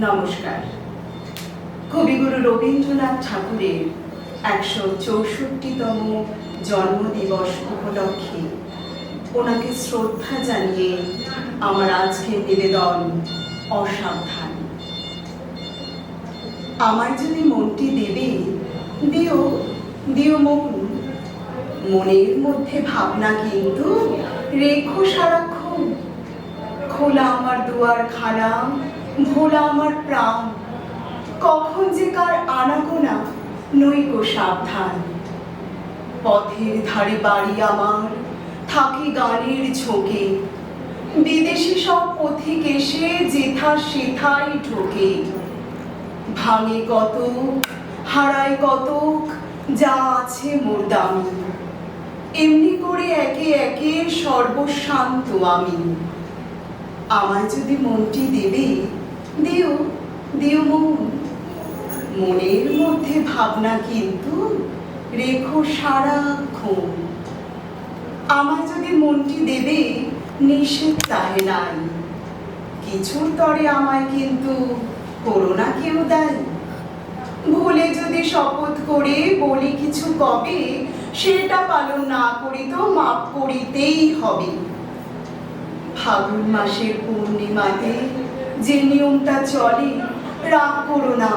নমস্কার। কবিগুরু রবীন্দ্রনাথ ঠাকুরের ১৬৪তম জন্মদিবস উপলক্ষে ওনাকে শ্রদ্ধা জানিয়ে আমার আজকের নিবেদন অসাবধান। আমার যদি মনটি দেবে, দিও দিও মন, মনের মধ্যে ভাবনা কিন্তু রেখো সারাক্ষণ। খোলা আমার দুয়ার খানা, ভোলা আমার প্রাণ, কখন যে কার আনাগোনা নইকো সাবধান। পথের ধারে বাড়ি আমার, থাকি গানের ঝোঁকে, বিদেশি সব পথিক এসে যেথা সেথায় ঢোকে। ভাঙে কত, হারায় কতক, যা আছে মোর দামি, এমনি করে একে একে সর্বশান্ত আমি। আমার যদি মনটি দেবে, দিও দিও মন, মনের মধ্যে ভাবনা কিন্তু রেখো সারাক্ষণ। আমার যদি মনটি দেবে, নিষেধ তাহে নাই, কিছুর তরে আমায় কিন্তু করো না কেউ দায়ী। ভুলে যদি শপথ করে বলি কিছু কবে, সেটা পালন না করি তো মাপ করিতেই হবে। ফাগুন মাসের পূর্ণিমাতে যে নিয়মটা চলে, রাগ করো না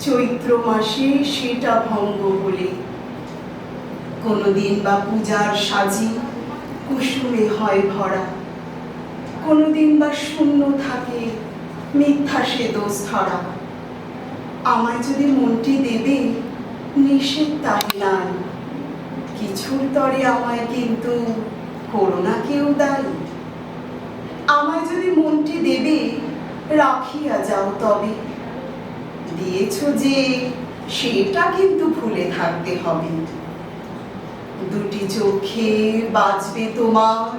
চৈত্র মাসে সেটা ভঙ্গ বলে। কোনোদিন বা পূজার সাজি কুসুমে হয় ভরা, কোনোদিন বা শূন্য থাকে মিথ্যা সে দোষ ধরা। আমায় যদি মনটি দেবে, নিষেধ তাহে নাই, কিছুর তরে আমায় কিন্তু করো না কেউ দায়ী। আমায় যদি মনটি দেবে, রাখিয়া যাও তবে, দিয়েছ যে সেটা কিন্তু ভুলে থাকতে হবে। দুটি চোখে বাজবে তোমার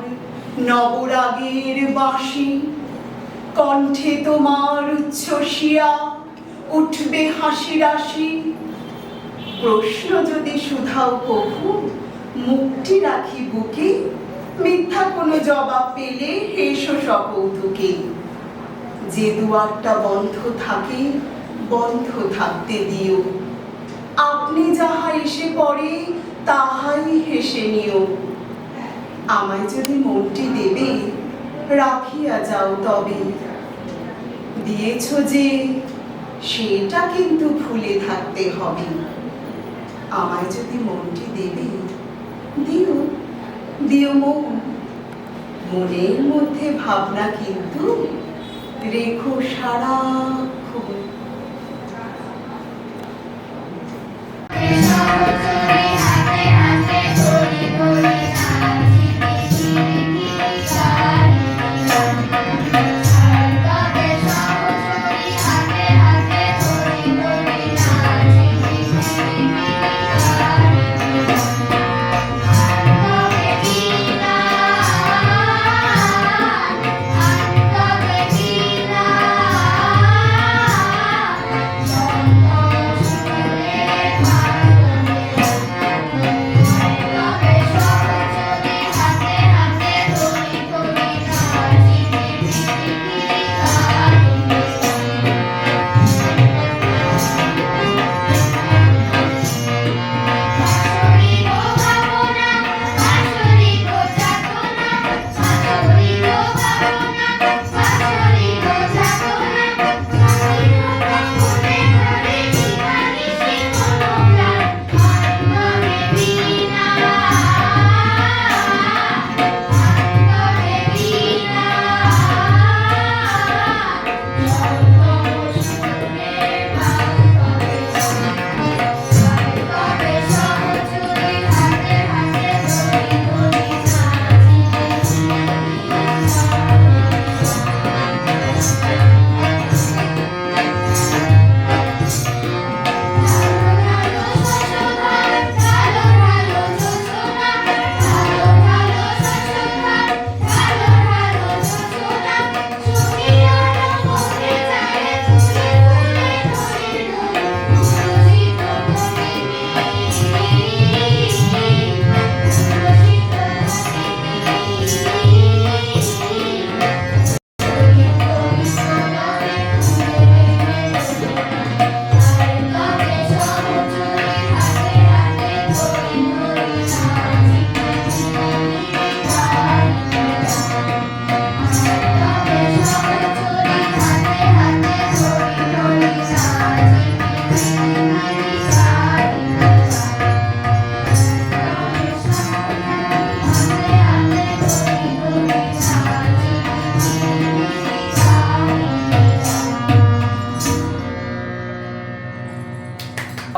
নবরাগের বাঁশি, কণ্ঠে তোমার উচ্ছ্বসিয়া উঠবে হাসি রাশি। প্রশ্ন যদি শুধাও কভু, মুখটি রাখি বুকে, মিথ্যা কোনো জবাব পেলে হেসো সকৌতুকে। যে দুয়ারটা বন্ধ থাকে, বন্ধ থাকতে দিও, আপনি যাহা এসে পড়ে তাহাই হেসে নিও। আমায় যদি মনটি দেবে, রাখিয়া যাও তবে, দিয়েছ যে সেটা কিন্তু ভুলে থাকতে হবে। আমায় যদি মনটি দেবে, দিও দিও মন, মনের মধ্যে ভাবনা কিন্তু রেখো সারাক্ষণ।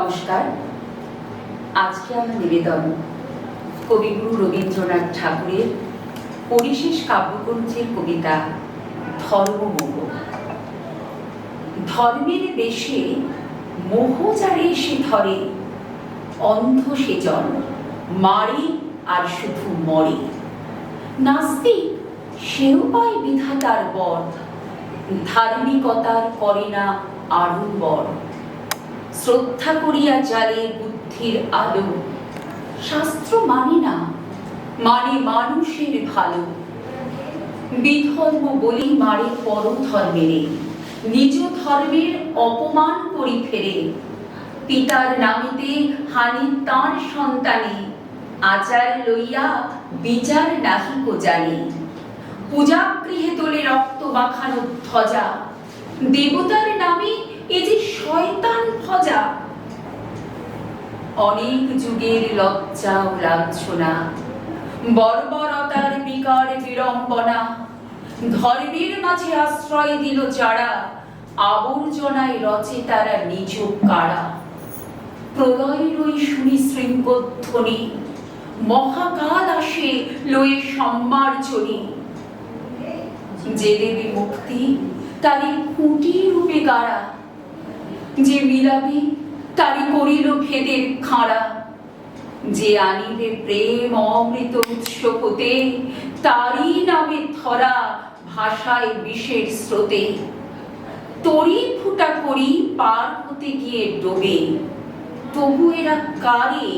নমস্কার। আজকে আমার নিবেদন কবিগুরু রবীন্দ্রনাথ ঠাকুরের পরিশেষ কাব্যগ্রন্থের কবিতা ধর্মমোহ। ধর্মের বেশে মোহ যারে এসে ধরে, অন্ধ সেজন মারে আর শুধু মরে। নাস্তিক সেও পায় বিধাতার বর, ধার্মিকতার করে না আড়ম্বর। শ্রদ্ধা করিয়া জালে বুদ্ধির আলো, শাস্ত্র মানে না, মানে মানুষের ভালো। বিধর্ম বলি মারে পর ধর্মেরে, নিজ ধর্মের অপমান করি ফেরে। পিতার নামেতে হানি তাঁর সন্তানে, আচার লইয়া বিচার নাহিক জানে। পূজাগৃহে তোলে রক্ত মাখানো ধ্বজা, দেবতার নামে এ যে শয়তান ভজা। অনেক যুগের লজ্জা ও লাঞ্ছনা, বর্বরতার বিকার বিড়ম্বনা। ধর্মের মাঝে আশ্রয় দিল যারা, আবর্জনায় রচে তারা নিজ কারা। প্রলয়ের ওই শুনি শৃঙ্গধ্বনি, মহাকাল আসে লয়ে সম্মার্জনী। যে দেবী মুক্তি তারি খুঁটি রূপে গাড়া, যে মিলাবে তারি করিল ভেদের খাঁড়া। যে আনিবে প্রেম অমৃত উৎস হতে, তারই নামে ধরা ভাষায় বিষের স্রোতে। তরি ফুটা করি পার হতে গিয়ে ডোবে, তবু এরা কারে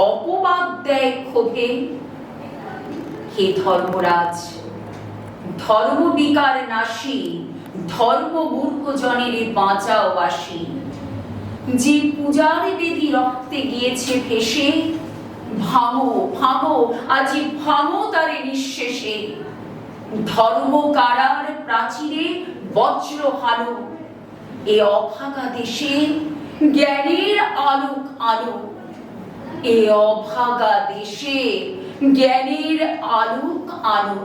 অপবাদ দেয় ক্ষোভে। হে ধর্মরাজ, ধর্ম বিকার নাশী, ধর্ম মূর্খ জনের বাঁচাও বাসি। যে পূজার বেদি রক্তে গিয়েছে ভেসে, ভাঙো ভাঙো আজি ভাঙো তারে নিঃশেষে। ধর্ম কারার প্রাচীরে বজ্র হানো, এ অভাগা দেশে জ্ঞানের আলোক আলো। এ অভাগা দেশে জ্ঞানের আলোক আলো।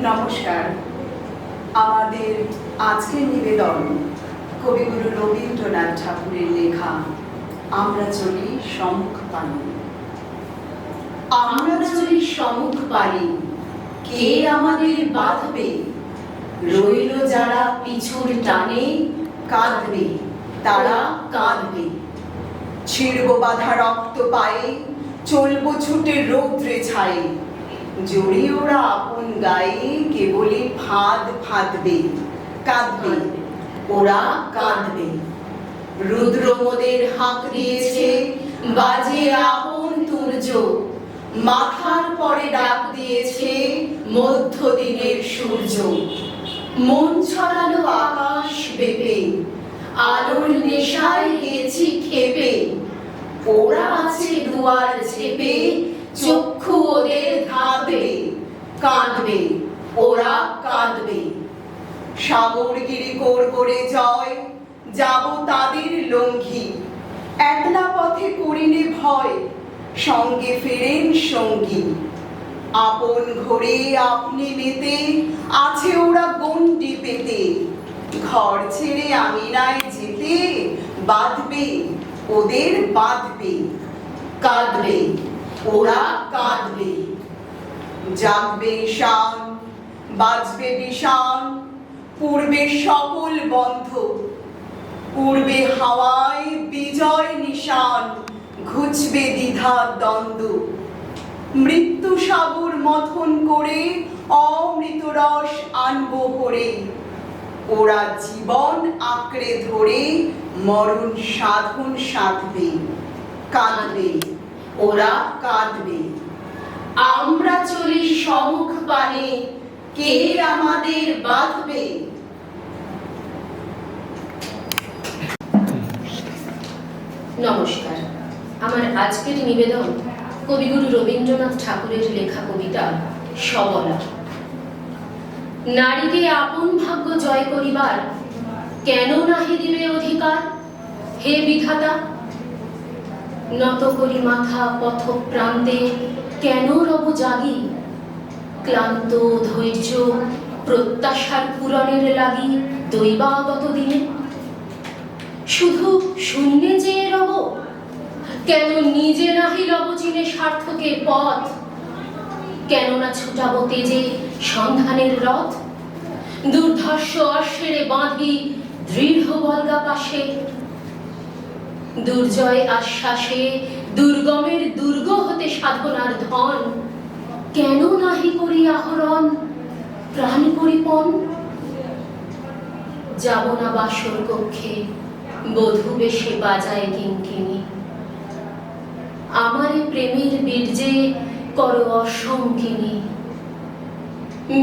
নমস্কার। আমাদের আজকের নিবেদন কবিগুরু রবীন্দ্রনাথ ঠাকুরের লেখা আমরা চলি সম্মুখ পানে। আমরা চলি সম্মুখ পানে, কে আমাদের বাঁধবে? রইল যারা পিছুর টানে, কাঁদবে তারা কাঁদবে। ছিড়ব বাঁধা রক্ত পায়ে, চলবো ছুটে রৌদ্রে ছায়ে। জড়ি ওরা আপন গায়ে, কেবলই ফাঁদ ফাঁদবে, কাঁদবে ওরা কাঁদবে। রুদ্র মোদের হাঁক দিয়েছে, বাজে আপন তুর্য। মাথার পরে ডাক দিয়েছে মধ্যদিনের সূর্য। মন ছড়ালো আকাশ বেপে, আলোর নেশায় গেছি খেপে। ওরা আছে দুয়ার ঝেপে, চক্ষু ওদের ধাঁধবে, কাঁদবে ওরা কাঁদবে। সাগরগিরি করে জয়, যাব তাদের লঙ্ঘি। একলা পথে করিলে ভয়, সঙ্গে ফেরেন সঙ্গী। আপন ঘরে আপনি মেতে, আছে ওরা গণ্ডি পেতে। ঘর ছেড়ে আমিনায় যেতে, বাঁধবে ওদের বাঁধবে, কাঁদবে ওরা কাঁদবে। জাগবে ঈশান, বাজবে বিষাণ, পূর্বে সকল বন্ধ। উড়বে হাওয়ায় বিজয় নিশান, ঘুচবে দ্বিধা দ্বন্দ্ব। মৃত্যু সাগর মথন করে, অমৃত রস আনবো ভরে। ওরা জীবন আঁকড়ে ধরে, মরণ সাধন সাধবে, কাঁদবে ওরা কাঁদবে। আমরা চলি সম্মুখ পানে, কে আমাদের বাঁধবে? নমস্কার। আমার আজকের নিবেদন কবিগুরু রবীন্দ্রনাথ ঠাকুরের লেখা কবিতা সবলা। নারীকে আপন ভাগ্য জয় করিবার কেন নাহি দিবে অধিকার? হে বিধাতা, নত করি মাথা পথ প্রান্তে, কেন রব জাগি? ক্লান্ত ধৈর্য প্রত্যাশার পূরণের লাগি দৈবাগত দিনে। শুধু শূন্যে চেয়ে রব? কেন নিজে নাহি লব চিনে সার্থকের পথ? কেননা ছুটাব তেজে সন্ধানের রথ? দুর্ধর্ষ অশ্বেরে বাঁধি দৃঢ় বলগা পাশে, দুর্জয় আশ্বাসে দুর্গমের দুর্গ হতে সাধনার ধন কেন নাহি করি আহরণ প্রাণ পরিপণ? যাব না বাসর কক্ষে বধূ বেশে বাজায় কিঙ্কিনি, আমারে প্রেমের বীর্যে করো অসংকিনী।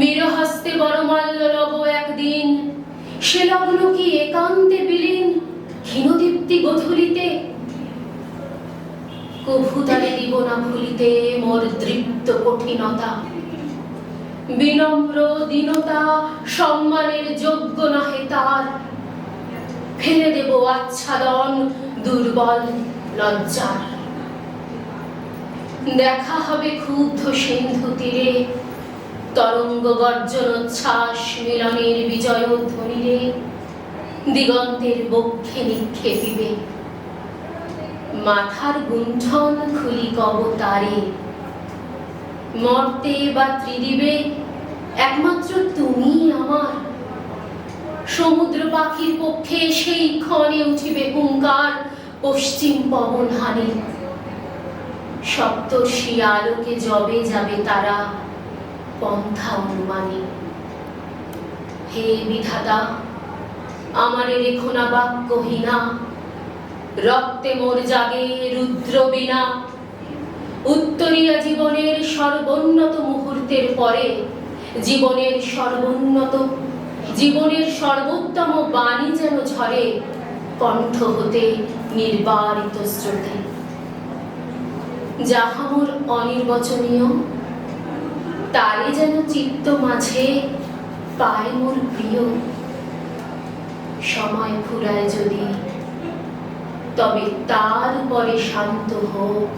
বীরহস্তে বরমাল্য লব একদিন, সে লগ্ন কি একান্তে বিলীন ক্ষীণদীপ্তি গোধূলিতে? কভু তারে দিব না ভুলিতে মোর দৃপ্ত কঠিনতা, বিনম্র দীনতা সম্মানের যোগ্য নহে তার। ফেলে দেব আচ্ছাদন দুর্বল লজ্জার, দেখা হবে ক্ষুব্ধ সিন্ধু তীরে তরঙ্গ গর্জনোচ্ছ্বাস মিলনের বিজয় ধ্বনিরে দিগন্তের বক্ষে নিক্ষেপিবে। মাথার গুঞ্জন খুলি কব তারে, মর্তে বা ত্রিদিবে একমাত্র তুমি আমার। সমুদ্র পাখির পক্ষে সেই ক্ষণে উঠিবে হুঙ্কার পশ্চিম পবন হানি। সপ্তর্ষি আলোকে জবে যাবে তারা পন্থা অনুমানী। হে বিধাতা, আমারে রেখো না বাক্যহীনা, রক্তে মোর জাগে রুদ্র বীণা। উত্তরীয় জীবনের সর্বোন্নত মুহূর্তের পরে জীবনের সর্বোত্তম বাণী যেন ঝরে কণ্ঠ হতে নির্বারিত স্রোতে। যাহা মোর অনির্বচনীয় তারে যেন চিত্ত মাঝে পায় মোর প্রিয়। সময় ফুরায় যদি তবে তার পরে শান্ত হোক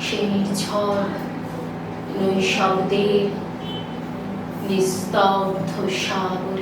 সে নির্ঝর নৈশব্দের নিস্তব্ধ সাগর।